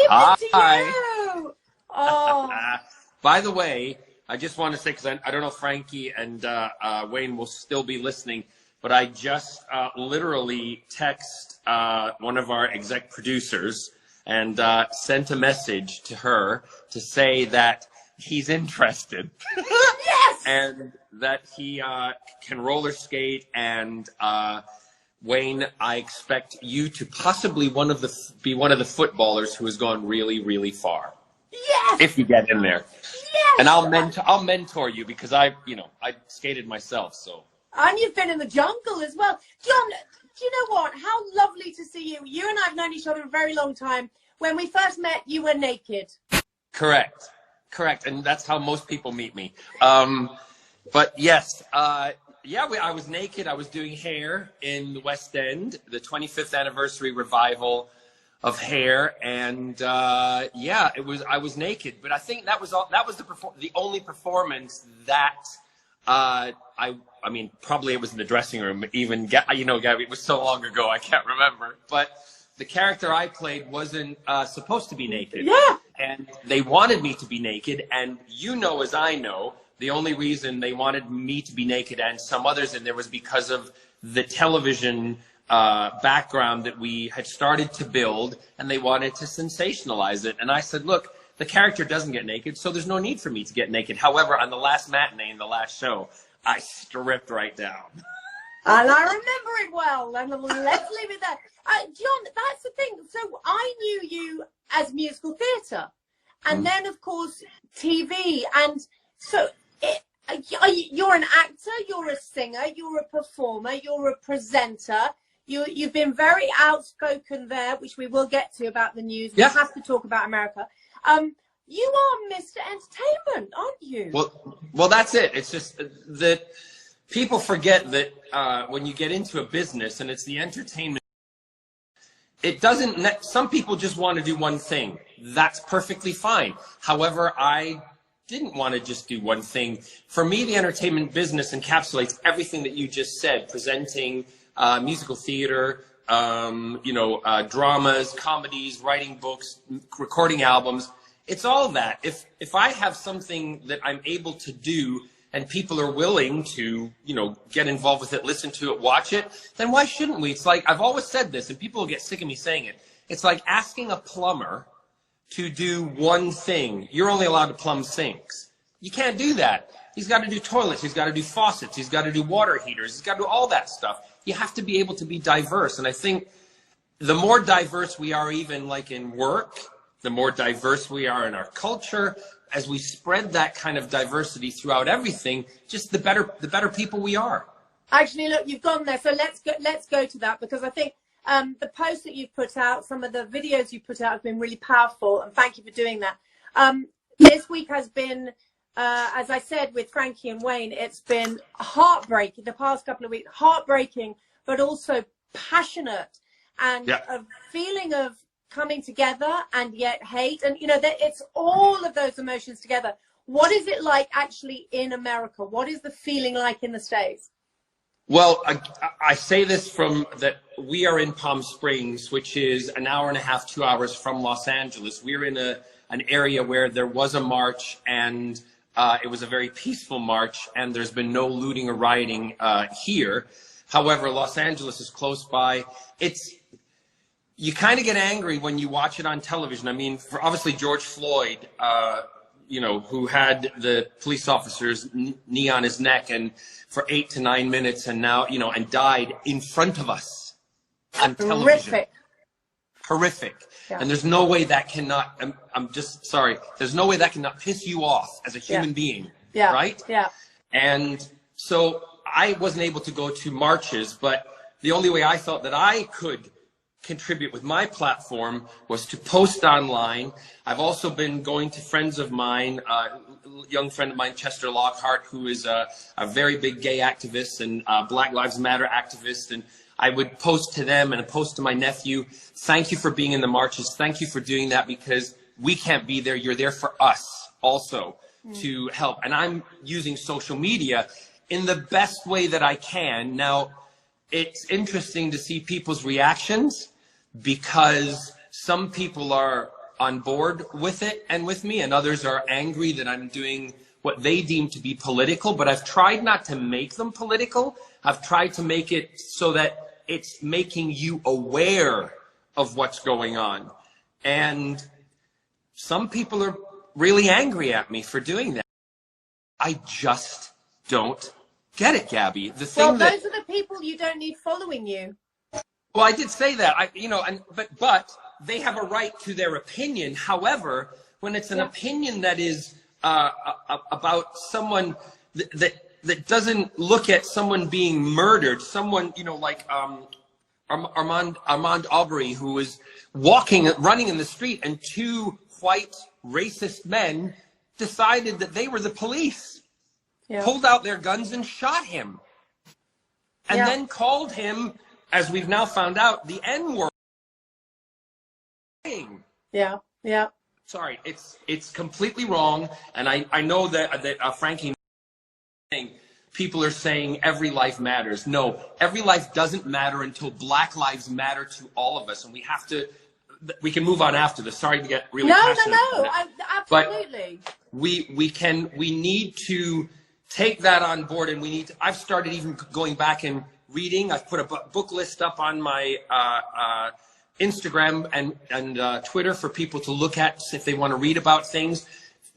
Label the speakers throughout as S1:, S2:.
S1: evening to
S2: Hi.
S1: you. Oh.
S2: By the way, I just want to say, because I don't know if Frankie and Wayne will still be listening, but I just literally text one of our exec producers and sent a message to her to say that he's interested.
S1: Yes!
S2: And that he can roller skate. And Wayne, I expect you to possibly be one of the footballers who has gone really, really far.
S1: Yes!
S2: If you get in there.
S1: Yes!
S2: And I'll mentor you, because I skated myself, so.
S1: And you've been in the jungle as well. John, do you know what? How lovely to see you. You and I have known each other a very long time. When we first met, you were naked.
S2: Correct. And that's how most people meet me. But yes, I was naked. I was doing Hair in the West End, the 25th anniversary revival of Hair, and I was naked. But I think that was the only performance that I mean, probably it was in the dressing room. Even Gabby, it was so long ago, I can't remember. But the character I played wasn't supposed to be naked.
S1: Yeah.
S2: And they wanted me to be naked, and as I know, the only reason they wanted me to be naked and some others in there was because of the television background that we had started to build, and they wanted to sensationalize it. And I said, look, the character doesn't get naked, so there's no need for me to get naked. However, on the last matinee, in the last show, I stripped right down.
S1: And I remember it well, and let's leave it there. John, that's the thing. So I knew you as musical theatre, and then, of course, TV. And so you're an actor, you're a singer, you're a performer, you're a presenter. You've been very outspoken there, which we will get to about the news. We have to talk about America. You are Mr. Entertainment, aren't you?
S2: Well, that's it. It's just that people forget that when you get into a business and it's the entertainment, it doesn't. Some people just want to do one thing. That's perfectly fine. However, I didn't want to just do one thing. For me, the entertainment business encapsulates everything that you just said: presenting, musical theater, dramas, comedies, writing books, recording albums. It's all that. If I have something that I'm able to do and people are willing to, get involved with it, listen to it, watch it, then why shouldn't we? It's like, I've always said this, and people will get sick of me saying it. It's like asking a plumber to do one thing. You're only allowed to plumb sinks. You can't do that. He's got to do toilets. He's got to do faucets. He's got to do water heaters. He's got to do all that stuff. You have to be able to be diverse. And I think the more diverse we are, even like in work, the more diverse we are in our culture, as we spread that kind of diversity throughout everything, just the better people we are.
S1: Actually, look, you've gone there, so let's go to that, because I think the posts that you've put out, some of the videos you've put out have been really powerful, and thank you for doing that. This week has been, as I said, with Frankie and Wayne, it's been heartbreaking. The past couple of weeks, heartbreaking, but also passionate, and a feeling of coming together and yet hate, and it's all of those emotions together. What is it like actually in America? What is the feeling like in the States?
S2: Well, I say this from that we are in Palm Springs, which is an hour and a half, 2 hours from Los Angeles. We're in an area where there was a march, and it was a very peaceful march, and there's been no looting or rioting here. However, Los Angeles is close by. You kind of get angry when you watch it on television. I mean, for obviously George Floyd, who had the police officer's knee on his neck and for 8 to 9 minutes, and now, and died in front of us on television. Horrific. Yeah. And there's no way that cannot, I'm just sorry, there's no way that cannot piss you off as a human being, right? Yeah. And so I wasn't able to go to marches, but the only way I felt that I could contribute with my platform was to post online. I've also been going to friends of mine, a young friend of mine, Chester Lockhart, who is a very big gay activist and Black Lives Matter activist, and I would post to them and post to my nephew, thank you for being in the marches, thank you for doing that, because we can't be there, you're there for us also to help. And I'm using social media in the best way that I can. Now, it's interesting to see people's reactions, because some people are on board with it and with me, and others are angry that I'm doing what they deem to be political, but I've tried not to make them political. I've tried to make it so that it's making you aware of what's going on. And some people are really angry at me for doing that. I just don't get it, Gabby. The thing
S1: those are the people you don't need following you.
S2: Well, I did say that, but they have a right to their opinion. However, when it's an opinion that is about someone that doesn't look at someone being murdered, someone, like Armand Aubrey, who was running in the street, and two white racist men decided that they were the police, pulled out their guns and shot him, and then called him, as we've now found out, the N-word.
S1: Yeah.
S2: Sorry, it's completely wrong, and I know that Frankie, people are saying every life matters. No, every life doesn't matter until Black lives matter to all of us, and we can move on after this. Sorry to get really passionate.
S1: No, absolutely.
S2: But we need to take that on board, and I've started even going back and reading. I've put a book list up on my Instagram and Twitter for people to look at if they want to read about things,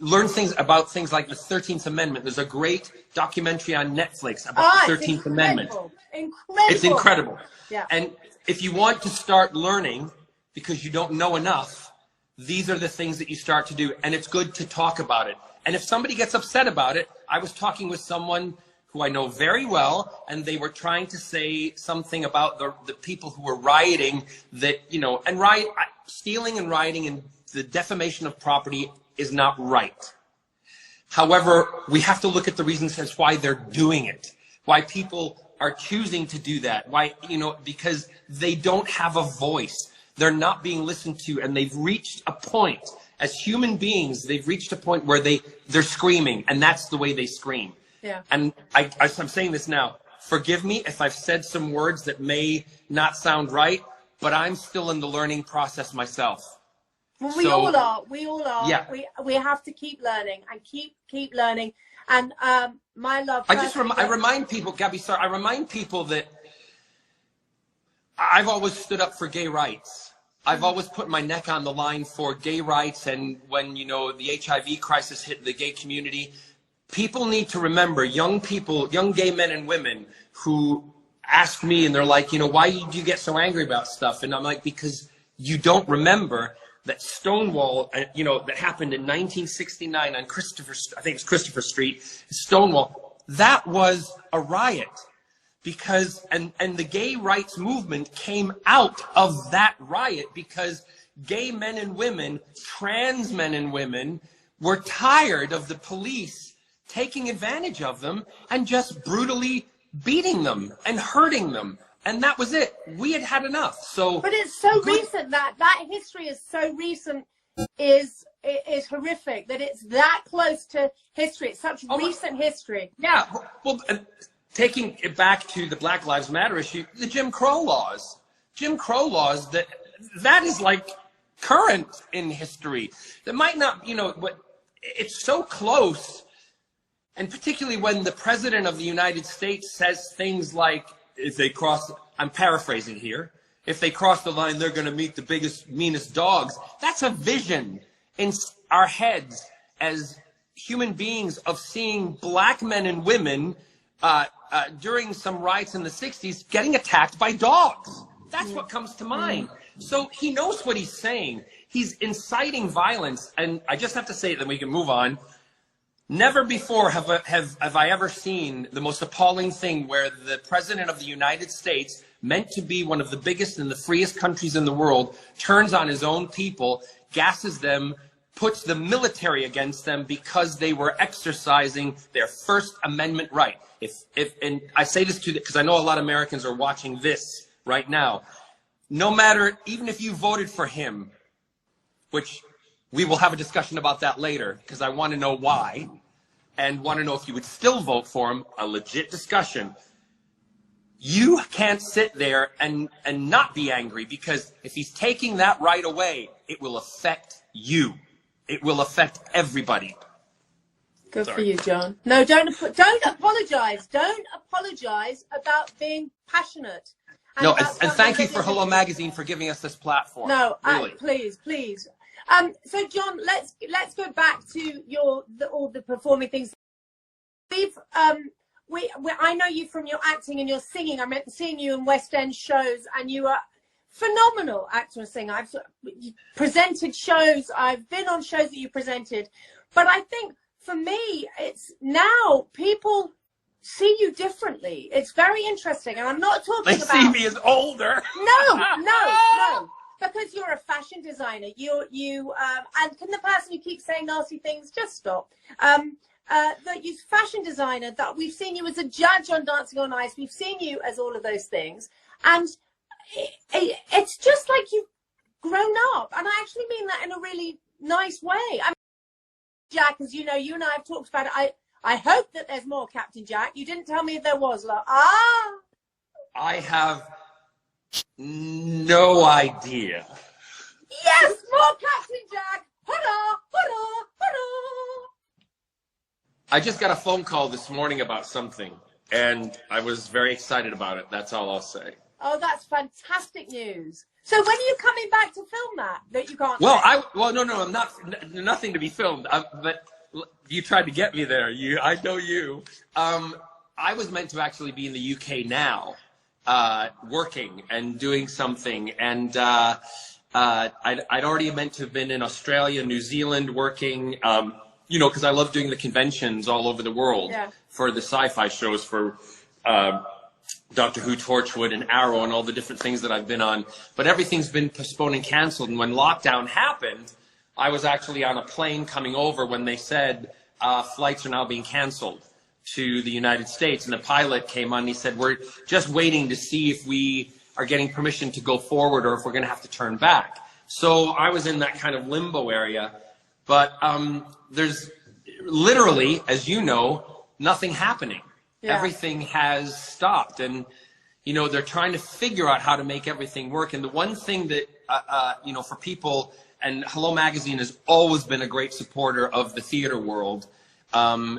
S2: learn things about things like the 13th Amendment. There's a great documentary on Netflix about the 13th Amendment. It's incredible.
S1: Yeah.
S2: And if you want to start learning because you don't know enough, these are the things that you start to do, and it's good to talk about it. And if somebody gets upset about it, I was talking with someone who I know very well, and they were trying to say something about the people who were rioting, that, and stealing and rioting and the defamation of property is not right. However, we have to look at the reasons as why they're doing it, why people are choosing to do that, why, because they don't have a voice. They're not being listened to, and they've reached a point, as human beings, they've reached a point where they're screaming, and that's the way they scream.
S1: Yeah.
S2: And I'm saying this now. Forgive me if I've said some words that may not sound right, but I'm still in the learning process myself.
S1: Well, we all are. We all are.
S2: Yeah.
S1: We have to keep learning and keep learning. And my love.
S2: I remind people, Gabby, sorry, I remind people that I've always stood up for gay rights. I've always put my neck on the line for gay rights. And when, the HIV crisis hit the gay community, people need to remember, young gay men and women who ask me, and they're like, why do you get so angry about stuff? And I'm like, because you don't remember that Stonewall, that happened in 1969 on Christopher Street, Stonewall, that was a riot. Because, and the gay rights movement came out of that riot because gay men and women, trans men and women, were tired of the police taking advantage of them and just brutally beating them and hurting them. And that was it. We had had enough.
S1: But it's so recent, that history is so recent, is horrific, that it's that close to history. It's such recent history.
S2: Yeah. Well, taking it back to the Black Lives Matter issue, the Jim Crow laws, that is like current in history. That might not, but it's so close. And particularly when the president of the United States says things like, if they cross, I'm paraphrasing here, if they cross the line, they're going to meet the biggest, meanest dogs. That's a vision in our heads as human beings of seeing black men and women during some riots in the 60s getting attacked by dogs. That's what comes to mind. So he knows what he's saying. He's inciting violence. And I just have to say, then we can move on. Never before have I ever seen the most appalling thing where the president of the United States, meant to be one of the biggest and the freest countries in the world, turns on his own people, gasses them, puts the military against them because they were exercising their First Amendment right. And I say this because I know a lot of Americans are watching this right now. No matter, even if you voted for him, which we will have a discussion about that later, because I want to know why, and want to know if you would still vote for him, a legit discussion. You can't sit there and not be angry, because if he's taking that right away, it will affect you. It will affect everybody.
S1: Good for you, John. No, don't apologize. Don't apologize about being passionate.
S2: And thank you for Hello Magazine for giving us this platform.
S1: No,
S2: really.
S1: Please. So John, let's go back to all the performing things. I know you from your acting and your singing. I remember seeing you in West End shows, and you are phenomenal actor and singer. I've presented shows. I've been on shows that you presented, but I think for me, it's now people see you differently. It's very interesting, and I'm not talking about.
S2: They see me as older.
S1: No. Because you're a fashion designer, and can the person who keeps saying nasty things just stop? That you're a fashion designer. That we've seen you as a judge on Dancing on Ice. We've seen you as all of those things, and it's just like you've grown up. And I actually mean that in a really nice way. I mean, Jack, as you know, you and I have talked about it. I hope that there's more Captain Jack. You didn't tell me if there was.
S2: I have no idea.
S1: Yes, more Captain Jack. Hurrah, hurrah, hurrah.
S2: I just got a phone call this morning about something, and I was very excited about it. That's all I'll say.
S1: Oh, that's fantastic news. So when are you coming back to film that you can't
S2: Well,
S1: say?
S2: No, I'm not, nothing to be filmed, but you tried to get me there. I know you. I was meant to actually be in the UK now, working and doing something, and I'd already meant to have been in Australia, New Zealand working, because I love doing the conventions all over the world for the sci-fi shows, for Doctor Who, Torchwood, and Arrow, and all the different things that I've been on. But everything's been postponed and canceled. And when lockdown happened, I was actually on a plane coming over when they said flights are now being canceled to the United States. And the pilot came on and he said, we're just waiting to see if we are getting permission to go forward or if we're going to have to turn back. So I was in that kind of limbo area. But there's literally, as you know, nothing happening. Yeah. Everything has stopped, and they're trying to figure out how to make everything work. And the one thing that for people, and Hello Magazine has always been a great supporter of the theater world, and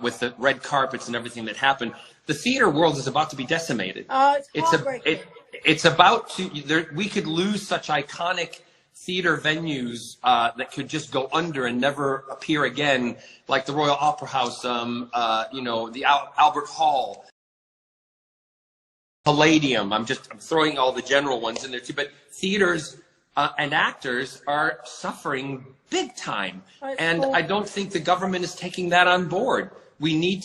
S2: with the red carpets and everything that happened, the theater world is about to be decimated.
S1: Oh, it's heartbreaking.
S2: It's about to. We could lose such iconic theater venues that could just go under and never appear again, like the Royal Opera House, the Albert Hall, Palladium. I'm throwing all the general ones in there too, but theaters and actors are suffering big time, and I don't think the government is taking that on board. We need,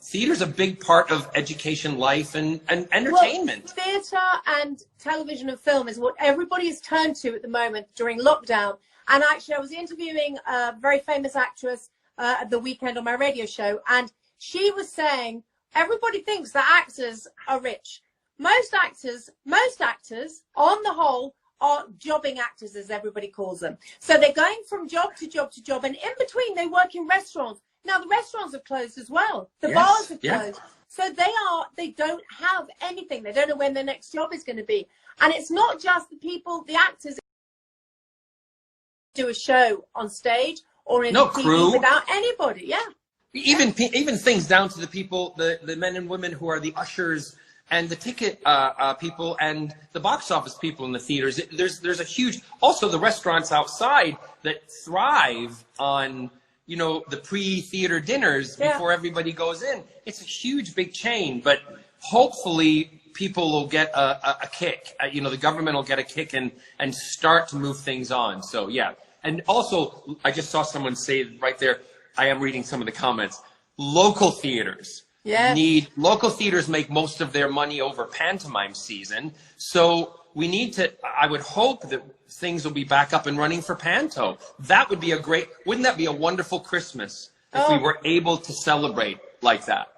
S2: theater's a big part of education, life, and entertainment.
S1: Well, theatre and television and film is what everybody has turned to at the moment during lockdown. And actually, I was interviewing a very famous actress at the weekend on my radio show, and she was saying everybody thinks that actors are rich. Most actors, on the whole, are jobbing actors, as everybody calls them. So they're going from job to job to job, and in between they work in restaurants. Now, the restaurants have closed as well. The bars have closed. So they don't have anything. They don't know when their next job is going to be. And it's not just the actors do a show on stage or in
S2: crew
S1: without anybody. Yeah.
S2: Even things down to the people, the men and women who are the ushers and the ticket people and the box office people in the theaters. There's a huge, also the restaurants outside that thrive on the pre-theater dinners before everybody goes in. It's a huge, big chain, but hopefully people will get a kick. The government will get a kick and start to move things on. So, yeah. And also, I just saw someone say right there, I am reading some of the comments, local theaters local theaters make most of their money over pantomime season. So we need to, I would hope that things will be back up and running for Panto. That would be wouldn't that be a wonderful Christmas if we were able to celebrate like that?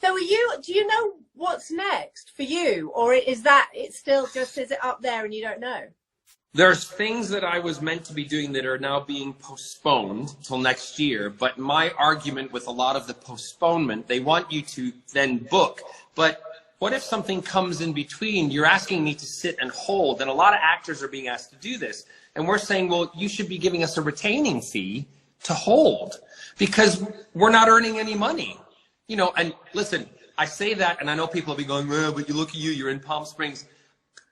S1: So do you know what's next for you? Or is it still just, is it up there and you don't know?
S2: There's things that I was meant to be doing that are now being postponed till next year. But my argument with a lot of the postponement, they want you to then book. But what if something comes in between? You're asking me to sit and hold, and a lot of actors are being asked to do this. And we're saying, well, you should be giving us a retaining fee to hold because we're not earning any money. You know, and listen, I say that, and I know people will be going, well, but you look at you, you're in Palm Springs.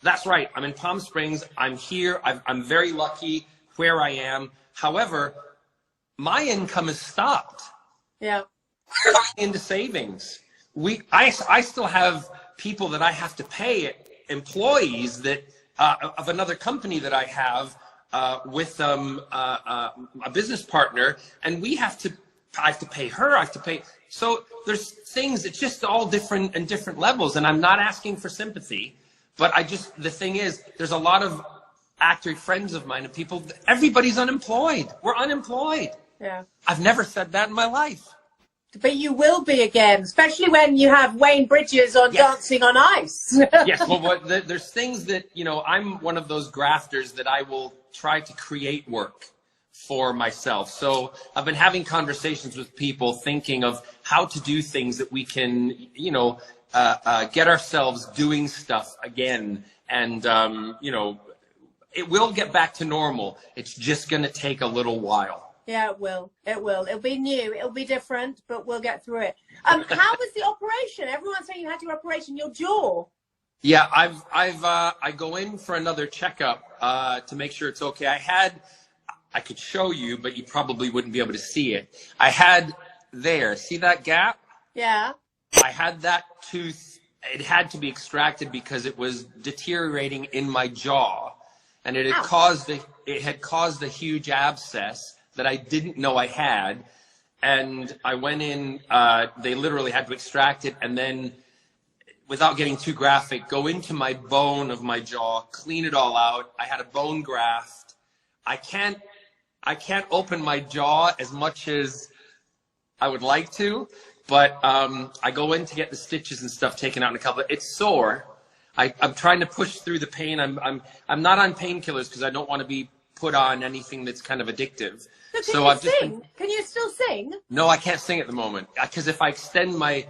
S2: That's right. I'm in Palm Springs. I'm here. I'm very lucky where I am. However, my income is stopped.
S1: Yeah.
S2: We're going into savings. I still have people that I have to pay, employees that of another company that I have with a business partner, and I have to pay her. I have to pay. So there's things. It's just all different and different levels. And I'm not asking for sympathy, but the thing is, there's a lot of actor friends of mine and people. Everybody's unemployed. We're unemployed.
S1: Yeah.
S2: I've never said that in my life.
S1: But you will be again, especially when you have Wayne Bridges on Dancing on Ice.
S2: Yes, well, there's things that, you know, I'm one of those grafters that I will try to create work for myself. So I've been having conversations with people thinking of how to do things that we can, you know, get ourselves doing stuff again. And, you know, it will get back to normal. It's just going to take a little while.
S1: Yeah, it will. It will. It'll be new. It'll be different, but we'll get through it. How was the operation? Everyone's saying you had your operation, your jaw.
S2: Yeah, I go in for another checkup to make sure it's okay. I could show you, but you probably wouldn't be able to see it. I had see that gap?
S1: Yeah.
S2: I had that tooth. It had to be extracted because it was deteriorating in my jaw, and it had caused a huge abscess that I didn't know I had. And I went in, they literally had to extract it, and then, without getting too graphic, go into my bone of my jaw, clean it all out. I had a bone graft. I can't open my jaw as much as I would like to, but I go in to get the stitches and stuff taken out in a couple. It's sore. I'm trying to push through the pain. I'm not on painkillers because I don't want to be put on anything that's kind of addictive.
S1: So I've just sing? Can you still sing?
S2: No, I can't sing at the moment because if I extend my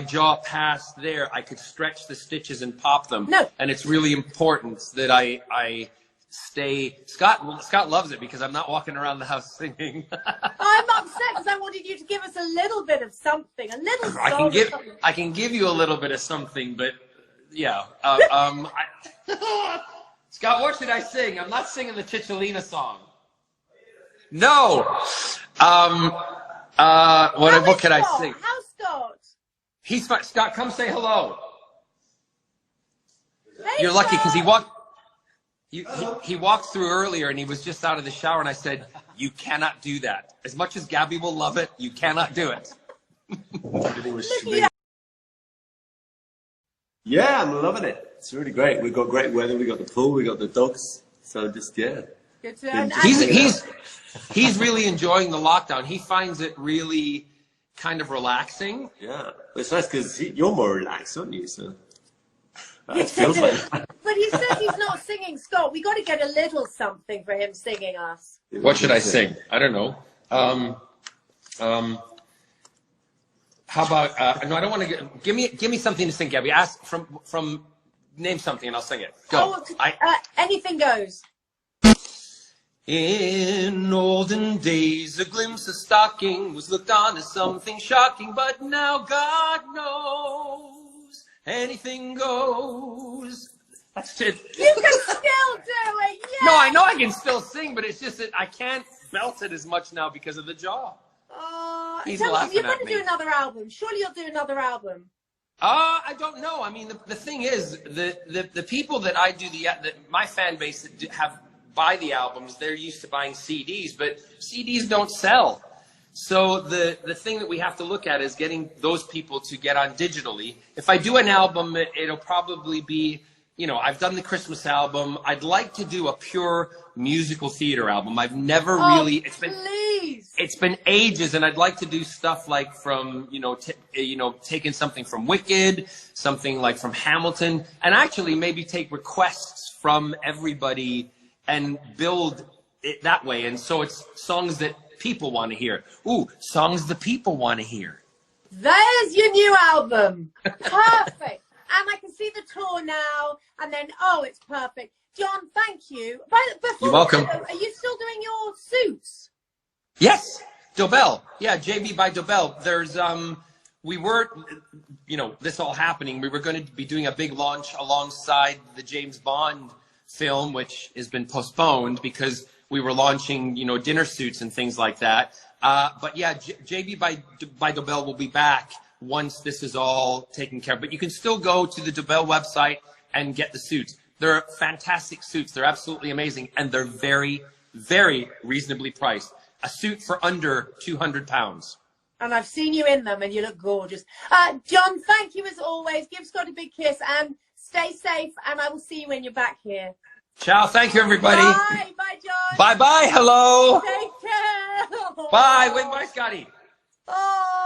S2: jaw past there, I could stretch the stitches and pop them.
S1: No.
S2: And it's really important that I stay. Scott loves it because I'm not walking around the house singing.
S1: I'm upset because I wanted you to give us a little bit of something, a little song.
S2: I can give you a little bit of something, but yeah. Scott, what should I sing? I'm not singing the Chicholina song. No. What could I sing?
S1: How's Scott?
S2: He's fine. Scott, come say hello.
S1: Hey,
S2: you're lucky because he walked through earlier and he was just out of the shower and I said, you cannot do that. As much as Gabby will love it, you cannot do it.
S3: Everything was yeah, I'm loving it. It's really great. We've got great weather. We got the pool. We got the dogs. So just Good
S1: to
S2: he's really enjoying the lockdown. He finds it really kind of relaxing.
S3: Yeah, it's nice because you're more relaxed, aren't you? So it feels like that.
S1: But he says he's not singing, Scott. We got to get a little something for him singing us.
S2: What should I sing? I don't know. How about no? I don't want to give me something to sing, Gabby. Ask from name something and I'll sing it. Go.
S1: Anything goes.
S2: In olden days, a glimpse of stocking was looked on as something shocking, but now God knows anything goes. That's it.
S1: You can still do it. Yeah.
S2: No, I know I can still sing, but it's just that I can't belt it as much now because of the jaw. He's laughing
S1: you're going
S2: at
S1: to
S2: me.
S1: do another album. Surely you'll do another album.
S2: I don't know. I mean, the thing is, the people that I do my fan base that buy the albums, they're used to buying CDs, but CDs don't sell. So the thing that we have to look at is getting those people to get on digitally. If I do an album, it'll probably be, you know, I've done the Christmas album. I'd like to do a pure musical theater album. I've never really. It's been ages, and I'd like to do stuff like from taking something from Wicked, something like from Hamilton, and actually maybe take requests from everybody and build it that way. And so it's songs that people want to hear. Ooh, songs the people want to hear.
S1: There's your new album. Perfect. And I can see the tour now. And then, it's perfect. John, thank you. Before
S2: You're welcome.
S1: Are you still doing your suits?
S2: Yes, Dobell. Yeah, JB by Dobell. There's we were, you know, this all happening. We were going to be doing a big launch alongside the James Bond film, which has been postponed because we were launching, you know, dinner suits and things like that. But yeah, JB by Dobell will be back once this is all taken care of. But you can still go to the Dobell website and get the suits. They're fantastic suits. They're absolutely amazing, and they're very, very reasonably priced. A suit for under £200.
S1: And I've seen you in them, and you look gorgeous. John, thank you as always. Give Scott a big kiss, and stay safe. And I will see you when you're back here.
S2: Ciao. Thank you, everybody.
S1: Bye. Bye, John.
S2: Bye-bye. Hello.
S1: Take care.
S2: Bye. Wait, bye, Scotty.
S1: Oh.